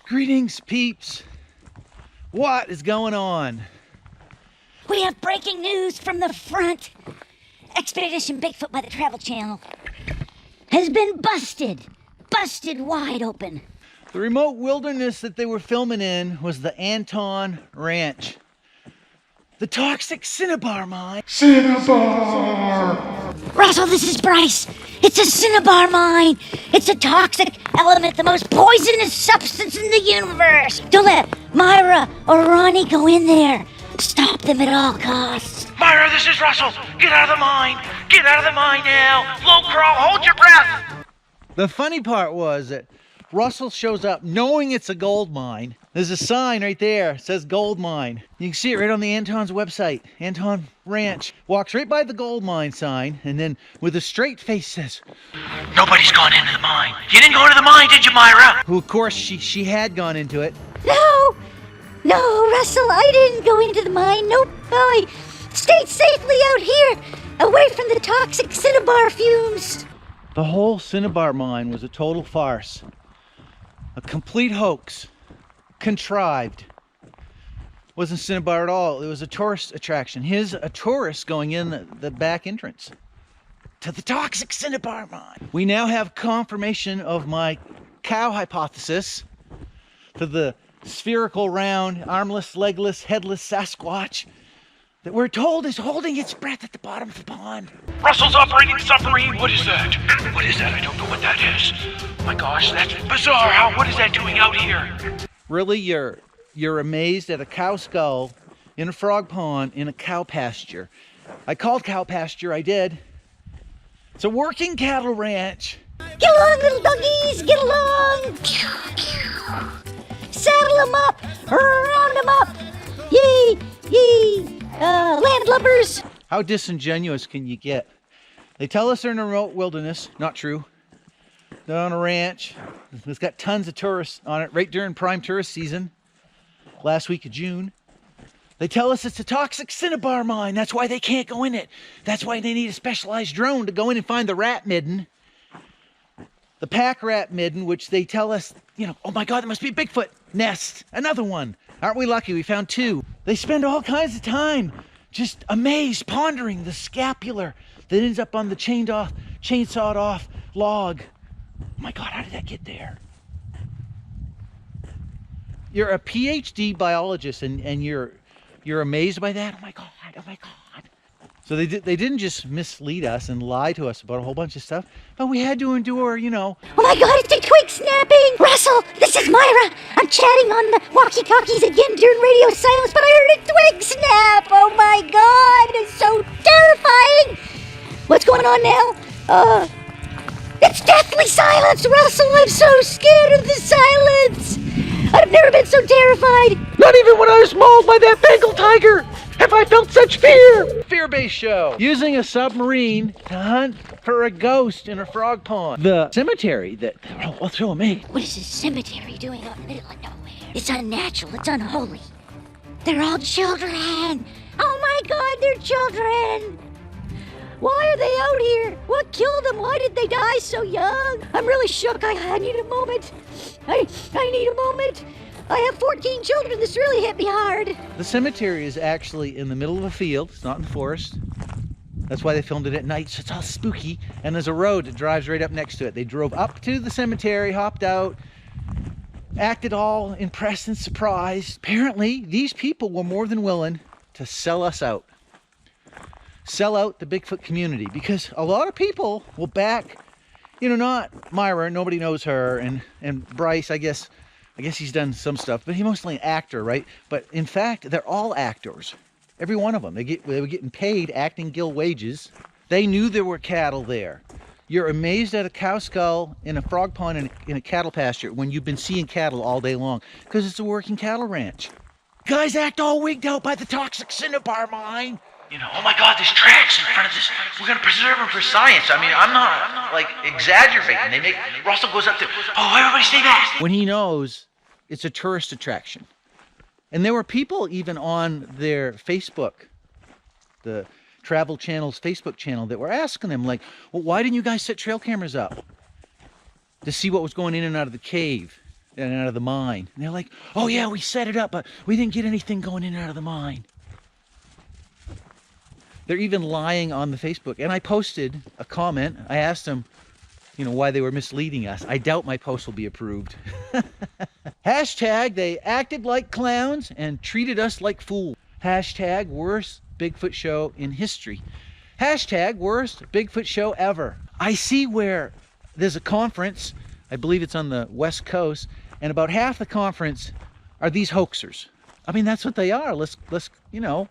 Greetings, peeps. What is going on? We have breaking news from the front. Expedition Bigfoot by the Travel Channel has been busted wide open. The remote wilderness that they were filming in was the Antone Ranch. The toxic cinnabar mine. Cinnabar! Russell, this is Bryce. It's a cinnabar mine. It's a toxic element, the most poisonous substance in the universe. Don't let Myra or Ronnie go in there. Stop them at all costs. Myra, this is Russell. Get out of the mine. Get out of the mine now. Low crawl, hold your breath. The funny part was that Russell shows up knowing it's a gold mine. There's a sign right there, it says gold mine. You can see it right on the Antone's website, Antone Ranch. Walks right by the gold mine sign and then with a straight face says, Nobody's gone into the mine. You didn't go into the mine, did you, Myra? who of course she had gone into it. No, Russell, I didn't go into the mine. Nope, I stayed safely out here, away from the toxic cinnabar fumes. The whole cinnabar mine was a total farce. A complete hoax. Contrived. Wasn't cinnabar at all. It was a tourist attraction. Here's a tourist going in the back entrance to the toxic cinnabar mine. We now have confirmation of my cow hypothesis to the spherical, round, armless, legless, headless Sasquatch that we're told is holding its breath at the bottom of the pond. Russell's operating submarine. What is that? What is that? I don't know what that is. Oh my gosh, that's bizarre. What is that doing out here? Really, you're amazed at a cow skull in a frog pond in a cow pasture. I called cow pasture, I did. It's a working cattle ranch. Get along, little doggies, get along. Saddle them up, round them up. Yee, landlubbers. How disingenuous can you get? They tell us they're in a remote wilderness. Not true. They're on a ranch. It's got tons of tourists on it right during prime tourist season. Last week of June. They tell us it's a toxic cinnabar mine. That's why they can't go in it. That's why they need a specialized drone to go in and find the rat midden. The pack rat midden, which they tell us, oh my God, there must be a Bigfoot nest. Another one. Aren't we lucky? We found two. They spend all kinds of time just amazed, pondering the scapular that ends up on the chainsawed off log. Oh my God, how did that get there? You're a PhD biologist and you're amazed by that? Oh my God. So they didn't just mislead us and lie to us about a whole bunch of stuff, but we had to endure, Oh my God, it's a twig snapping! Russell, this is Myra! I'm chatting on the walkie-talkies again during radio silence, but I heard a twig snap! Oh my God, it's so terrifying! What's going on now? It's deathly silence, Russell! I'm so scared of the silence! I've never been so terrified! Not even when I was mauled by that Bengal tiger have I felt such fear. Fear-based show. Using a submarine to hunt for a ghost in a frog pond. The cemetery that throw me. What is this cemetery doing out in the middle of nowhere? It's unnatural, it's unholy. They're all children! Oh my God, they're children! Why are they out here? What killed them? Why did they die so young? I'm really shook. I need a moment. I need a moment. I have 14 children. This really hit me hard. The cemetery is actually in the middle of a field. It's not in the forest. That's why they filmed it at night, so it's all spooky. And there's a road that drives right up next to it. They drove up to the cemetery, hopped out, acted all impressed and surprised. Apparently, these people were more than willing to sell us out. Sell out the Bigfoot community, because a lot of people will back, not Myra, nobody knows her, and Bryce, I guess he's done some stuff, but he's mostly an actor, right? But in fact, they're all actors. Every one of them. They were getting paid acting guild wages. They knew there were cattle there. You're amazed at a cow skull in a frog pond in a cattle pasture when you've been seeing cattle all day long, because it's a working cattle ranch. Guys act all wigged out by the toxic cinnabar mine. Oh my God, there's tracks in front of this. We're gonna preserve them for science. I mean, I'm not like exaggerating. Russell goes up there. Oh, everybody stay back. When he knows it's a tourist attraction. And there were people even on their Facebook, the Travel Channel's Facebook channel, that were asking them, like, well, why didn't you guys set trail cameras up to see what was going in and out of the cave? and out of the mine. And they're like, oh yeah, we set it up, but we didn't get anything going in and out of the mine. They're even lying on the Facebook. And I posted a comment. I asked them, you know, why they were misleading us. I doubt my post will be approved. Hashtag, they acted like clowns and treated us like fools. Hashtag, worst Bigfoot show in history. Hashtag, worst Bigfoot show ever. I see where there's a conference, I believe it's on the West Coast, and about half the conference are these hoaxers. I mean, that's what they are. Let's you know,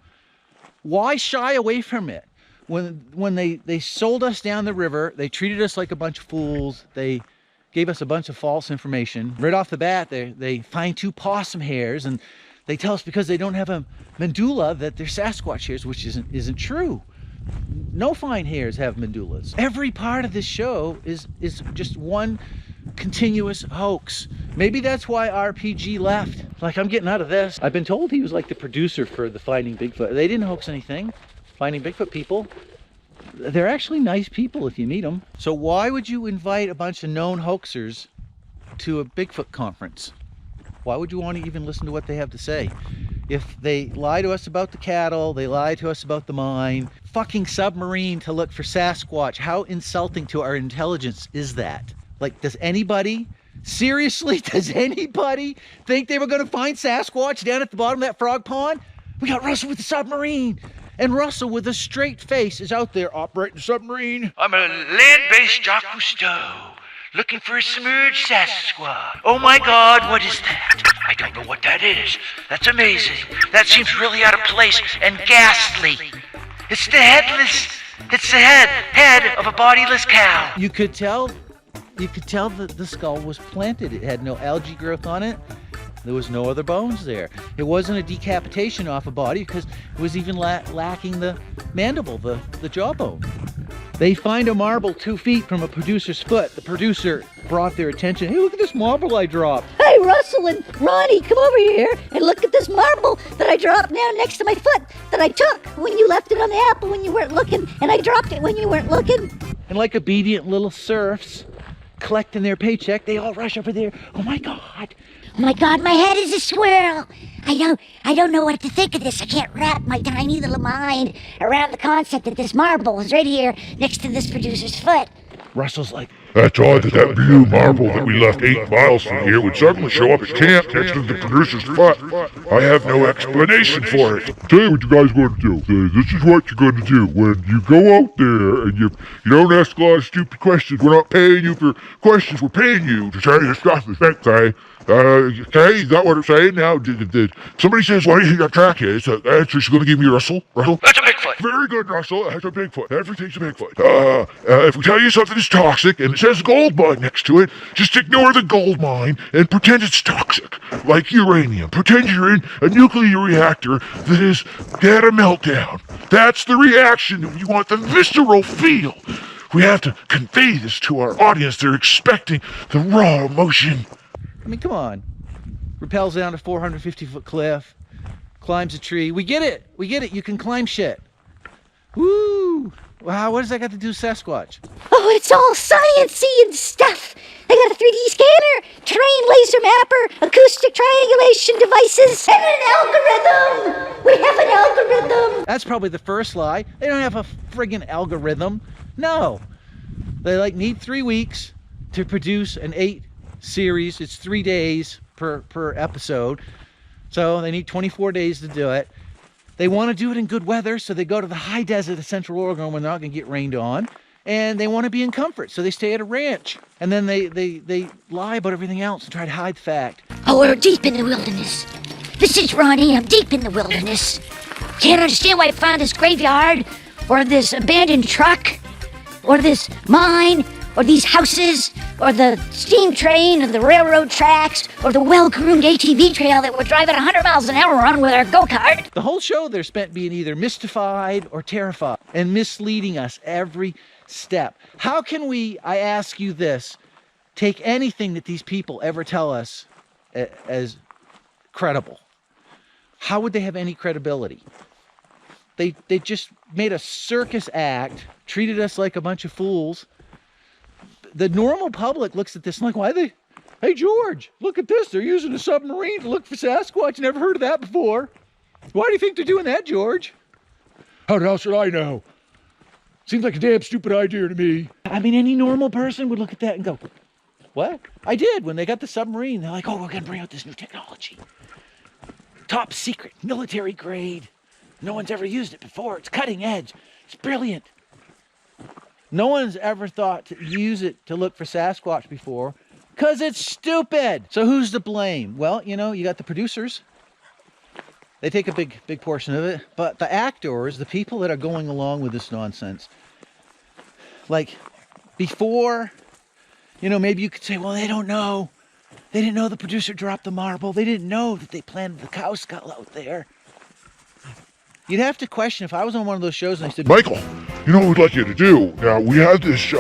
why shy away from it? When they sold us down the river, they treated us like a bunch of fools. They gave us a bunch of false information. Right off the bat, they find 2 possum hairs, and they tell us because they don't have a medulla that they're Sasquatch hairs, which isn't true. No fine hairs have medullas. Every part of this show is just one continuous hoax. Maybe that's why RPG left. Like, I'm getting out of this. I've been told he was like the producer for the Finding Bigfoot. They didn't hoax anything. Finding Bigfoot people, they're actually nice people if you meet them. So why would you invite a bunch of known hoaxers to a Bigfoot conference? Why would you want to even listen to what they have to say? If they lie to us about the cattle, they lie to us about the mine, fucking submarine to look for Sasquatch, how insulting to our intelligence is that? Like, does anybody, seriously, does anybody think they were going to find Sasquatch down at the bottom of that frog pond? We got Russell with the submarine. And Russell, with a straight face, is out there operating the submarine. I'm a land-based Jacques Cousteau, looking for a submerged Sasquatch. Oh my God, what is that? I don't know what that is. That's amazing. That seems really out of place and ghastly. It's the head of a bodiless cow. You could tell that the skull was planted. It had no algae growth on it. There was no other bones there. It wasn't a decapitation off a body because it was even lacking the mandible, the jawbone. They find a marble 2 feet from a producer's foot. The producer brought their attention. Hey, look at this marble I dropped. Hey, Russell and Ronnie, come over here and look at this marble that I dropped now next to my foot that I took when you left it on the apple when you weren't looking, and I dropped it when you weren't looking. And like obedient little serfs collecting their paycheck, they all rush over there. Oh my God. Oh my God, my head is a swirl. I don't know what to think of this. I can't wrap my tiny little mind around the concept that this marble is right here next to this producer's foot. Russell's like, That's odd that blue marble that we left 8 miles from here would suddenly show up at camp next to the producer's foot. I have no explanation for it. Tell you what you guys going to do. This is what you're going to do. When you go out there and you don't ask a lot of stupid questions, we're not paying you for questions, we're paying you to say this stuff. Okay? Okay, is that what I'm saying now? Somebody says, what do you think that track is? The answer is going to give me Russell. Russell? That's a Bigfoot. Very good, Russell. That's a Bigfoot. Everything's a Bigfoot. If we tell you something is toxic and it says gold mine next to it, just ignore the gold mine and pretend it's toxic, like uranium. Pretend you're in a nuclear reactor that has had a meltdown. That's the reaction that you want, the visceral feel. We have to convey this to our audience. They're expecting the raw emotion. I mean, come on. Rappels down a 450-foot cliff, climbs a tree. We get it. We get it. You can climb shit. Woo! Wow, what does that got to do with Sasquatch? Oh, it's all science-y and stuff. They got a 3D scanner, terrain laser mapper, acoustic triangulation devices, and an algorithm. We have an algorithm. That's probably the first lie. They don't have a friggin' algorithm. No. They need 3 weeks to produce an 8 series. It's 3 days per episode, so they need 24 days to do it. They want to do it in good weather, so they go to the high desert of Central Oregon when they're not going to get rained on, and they want to be in comfort, so they stay at a ranch, and then they lie about everything else and try to hide the fact. Oh, we're deep in the wilderness. This is Ronnie. I'm deep in the wilderness. Can't understand why I found this graveyard, or this abandoned truck, or this mine, or these houses, or the steam train, or the railroad tracks, or the well-groomed ATV trail that we're driving 100 miles an hour on with our go-kart. The whole show they're spent being either mystified or terrified and misleading us every step. How can we, I ask you this, take anything that these people ever tell us as credible? How would they have any credibility? They just made a circus act, treated us like a bunch of fools. The normal public looks at this and like, why Hey, George, look at this. They're using a submarine to look for Sasquatch. Never heard of that before. Why do you think they're doing that, George? How the hell should I know? Seems like a damn stupid idea to me. I mean, any normal person would look at that and go, what? I did. When they got the submarine, they're like, oh, we're going to bring out this new technology. Top secret, military grade. No one's ever used it before. It's cutting edge. It's brilliant. No one's ever thought to use it to look for Sasquatch before because it's stupid. So who's to blame? Well, you know, you got the producers. They take a big portion of it. But the actors, the people that are going along with this nonsense, like before, you know, maybe you could say, well, they don't know. They didn't know the producer dropped the marble. They didn't know that they planted the cow skull out there. You'd have to question if I was on one of those shows and I said, Michael, you know what we'd like you to do? Now, we have this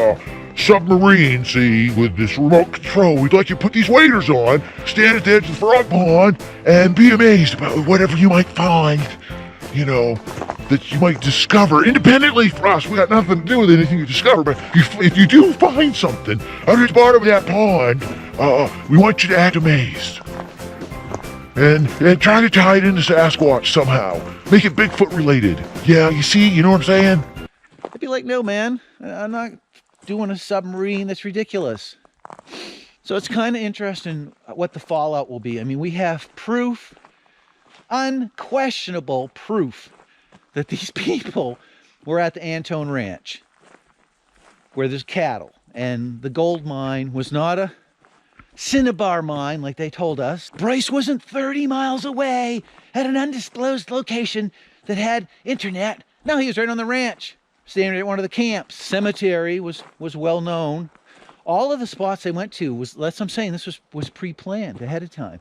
submarine, see, with this remote control. We'd like you to put these waders on, stand at the edge of the frog pond, and be amazed about whatever you might find, you know, that you might discover independently for us. We got nothing to do with anything you discover, but if you do find something out at the bottom of that pond, we want you to act amazed. And try to tie it into Sasquatch somehow. Make it Bigfoot related. Yeah, you see, you know what I'm saying? I'd be like, no, man, I'm not doing a submarine. That's ridiculous. So it's kind of interesting what the fallout will be. I mean, we have proof, unquestionable proof, that these people were at the Antone Ranch, where there's cattle. And the gold mine was not a cinnabar mine like they told us. Bryce wasn't 30 miles away at an undisclosed location that had internet. No, he was right on the ranch, standing at one of the camps. Cemetery was well known. All of the spots they went to was, that's what I'm saying, this was pre-planned ahead of time.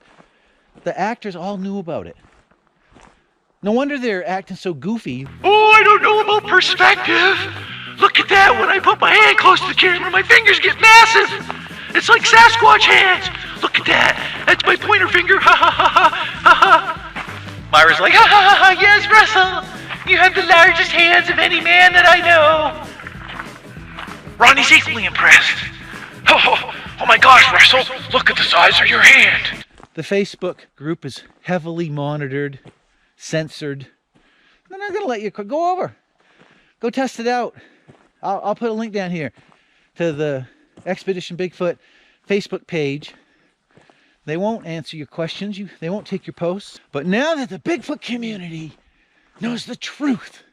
The actors all knew about it. No wonder they're acting so goofy. Oh, I don't know about perspective. Look at that. When I put my hand close to the camera, my fingers get massive. It's like Sasquatch hands. Look at that. That's my pointer finger. Ha ha ha ha ha ha. Myra's like, ha ha ha ha. Yes, Russell. You have the largest hands of any man that I know. Ronnie's equally impressed. Oh my gosh, Russell. Look at the size of your hand. The Facebook group is heavily monitored, censored. They're not going to let you go over. Go test it out. I'll put a link down here to the Expedition Bigfoot Facebook page. They won't answer your questions. They won't take your posts. But now that the Bigfoot community knows the truth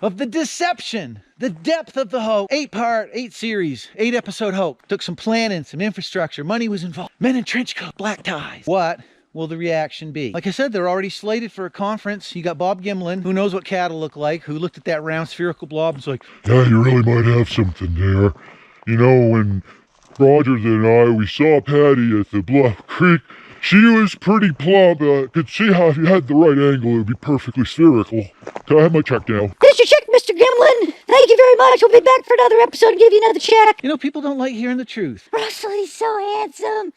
of the deception, the depth of the hoax, 8-part, 8-series, 8-episode hoax, took some planning, some infrastructure, money was involved, men in trench coats, black ties. What will the reaction be? Like I said, they're already slated for a conference. You got Bob Gimlin, who knows what cattle look like, who looked at that round spherical blob and was like, yeah, you really might have something there. You know, when Rogers and I, we saw Patty at the Bluff Creek, she was pretty plump. Could see how if you had the right angle, it would be perfectly spherical. Can I have my check now? Here's your check, Mr. Gimlin. Thank you very much. We'll be back for another episode and give you another check. you know, people don't like hearing the truth. Russell, he's so handsome.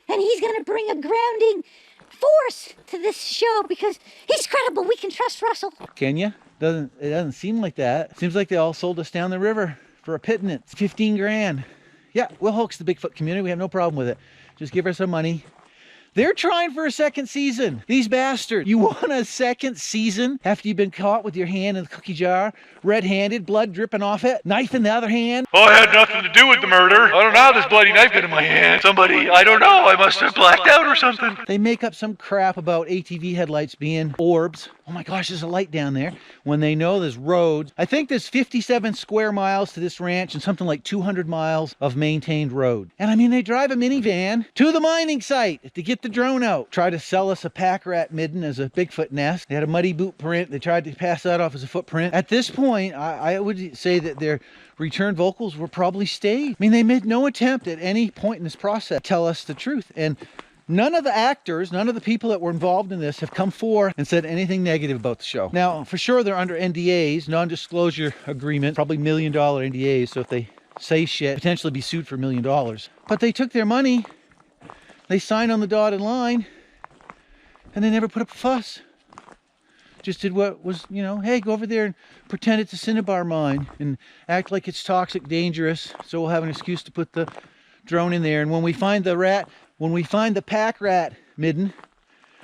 And he's going to bring a grounding force to this show because he's credible. We can trust Russell. Can you? It doesn't seem like that. It seems like they all sold us down the river for a pittance. 15 grand. Yeah, we'll hoax the Bigfoot community. We have no problem with it. Just give her some money. They're trying for a second season. These bastards. You want a second season after you've been caught with your hand in the cookie jar, red-handed, blood dripping off it, knife in the other hand? Oh, I had nothing to do with the murder. I don't know how this bloody knife got in my hand. Somebody, I don't know, I must have blacked out or something. They make up some crap about ATV headlights being orbs. Oh my gosh, there's a light down there. When they know there's roads. I think there's 57 square miles to this ranch and something like 200 miles of maintained road. And I mean, they drive a minivan to the mining site to get the drone out. Try to sell us a pack rat midden as a Bigfoot nest. They had a muddy boot print. They tried to pass that off as a footprint. At this point, I would say that their return vocals were probably staged. I mean, they made no attempt at any point in this process to tell us the truth. And none of the actors, none of the people that were involved in this have come forward and said anything negative about the show. Now, for sure, they're under NDAs, non-disclosure agreements, probably $1 million NDAs. So if they say shit, potentially be sued for $1 million. But they took their money, they signed on the dotted line, and they never put up a fuss. Just did what was, you know, hey, go over there and pretend it's a cinnabar mine and act like it's toxic, dangerous, so we'll have an excuse to put the drone in there. And when we find the rat, when we find the pack rat midden,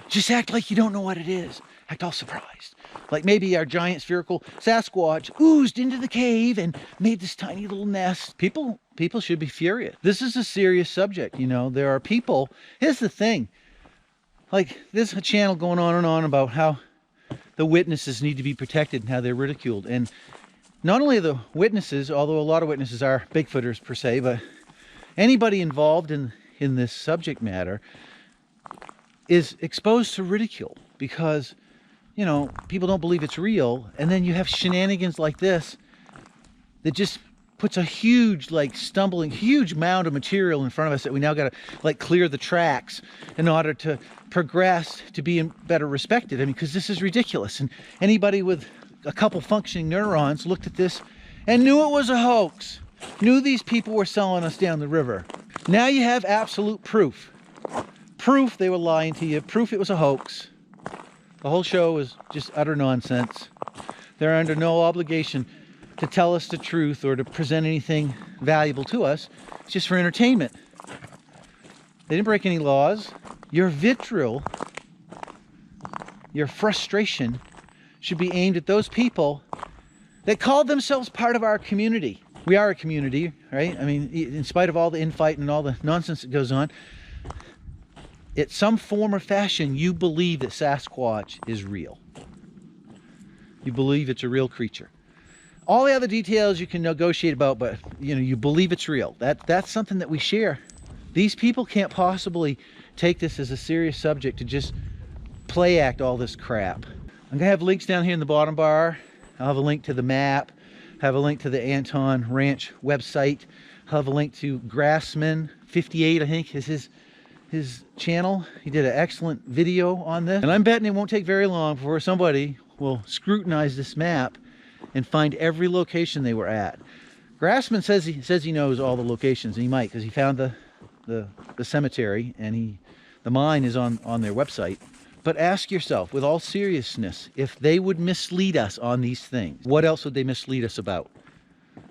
just act like you don't know what it is. Act all surprised. Like maybe our giant spherical Sasquatch oozed into the cave and made this tiny little nest. People should be furious. This is a serious subject, you know. There are people, here's the thing. Like, there's a channel going on and on about how the witnesses need to be protected and how they're ridiculed. And not only the witnesses, although a lot of witnesses are Bigfooters per se, but anybody involved in this subject matter is exposed to ridicule because, you know, people don't believe it's real. And then you have shenanigans like this that just puts a huge, like, huge mound of material in front of us that we now got to, like, clear the tracks in order to progress to be better respected. I mean, because this is ridiculous. And anybody with a couple functioning neurons looked at this and knew it was a hoax. Knew these people were selling us down the river. Now you have absolute proof. Proof they were lying to you. Proof it was a hoax. The whole show is just utter nonsense. They're under no obligation to tell us the truth or to present anything valuable to us. It's just for entertainment. They didn't break any laws. Your vitriol, your frustration should be aimed at those people that call themselves part of our community. We are a community, right? I mean, in spite of all the infight and all the nonsense that goes on, in some form or fashion, you believe that Sasquatch is real. You believe it's a real creature. All the other details you can negotiate about, but you know, you believe it's real. That's something that we share. These people can't possibly take this as a serious subject to just play act all this crap. I'm gonna have links down here in the bottom bar. I'll have a link to the map, have a link to the Antone Ranch website, I'll have a link to Grassman 58, I think is his channel. He did an excellent video on this. And I'm betting it won't take very long before somebody will scrutinize this map and find every location they were at. Grassman says he knows all the locations, and he might, because he found the cemetery, and the mine is on their website. But ask yourself, with all seriousness, if they would mislead us on these things, what else would they mislead us about?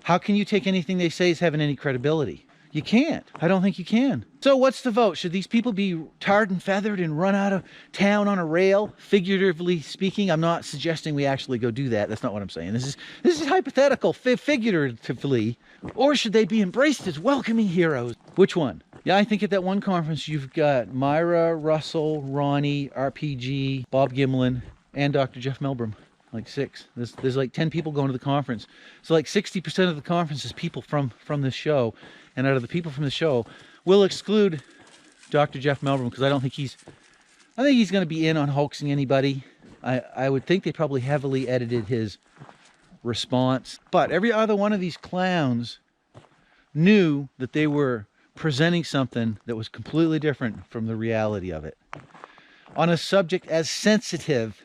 How can you take anything they say as having any credibility? You can't. I don't think you can. So what's the vote? Should these people be tarred and feathered and run out of town on a rail? Figuratively speaking, I'm not suggesting we actually go do that. That's not what I'm saying. This is hypothetical, figuratively. Or should they be embraced as welcoming heroes? Which one? Yeah, I think at that one conference you've got Myra, Russell, Ronnie, RPG, Bob Gimlin, and Dr. Jeff Melbrum. Like 6. There's like 10 people going to the conference. So like 60% of the conference is people from this show. And out of the people from the show, we'll exclude Dr. Jeff Melbrum because I think he's going to be in on hoaxing anybody. I would think they probably heavily edited his response. But every other one of these clowns knew that they were presenting something that was completely different from the reality of it. On a subject as sensitive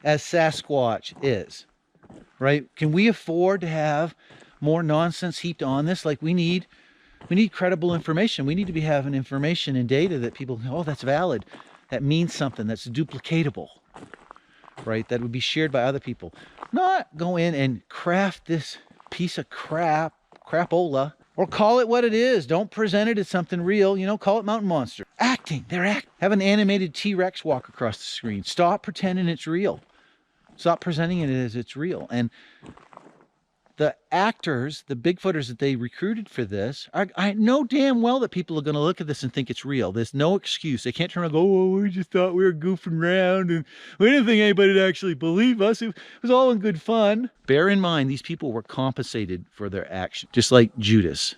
as Sasquatch is, right? Can we afford to have more nonsense heaped on this? Like we need credible information. We need to be having information and data that people, oh, that's valid. That means something. That's duplicatable, right? That would be shared by other people. Not go in and craft this piece of crapola, or call it what it is. Don't present it as something real. You know, call it Mountain Monster. Acting. They're acting. Have an animated T-Rex walk across the screen. Stop pretending it's real. Stop presenting it as it's real. And the actors, the Bigfooters that they recruited for this, I know damn well that people are going to look at this and think it's real. There's no excuse. They can't turn around and go, oh, we just thought we were goofing around and we didn't think anybody would actually believe us. It was all in good fun. Bear in mind, these people were compensated for their action, just like Judas.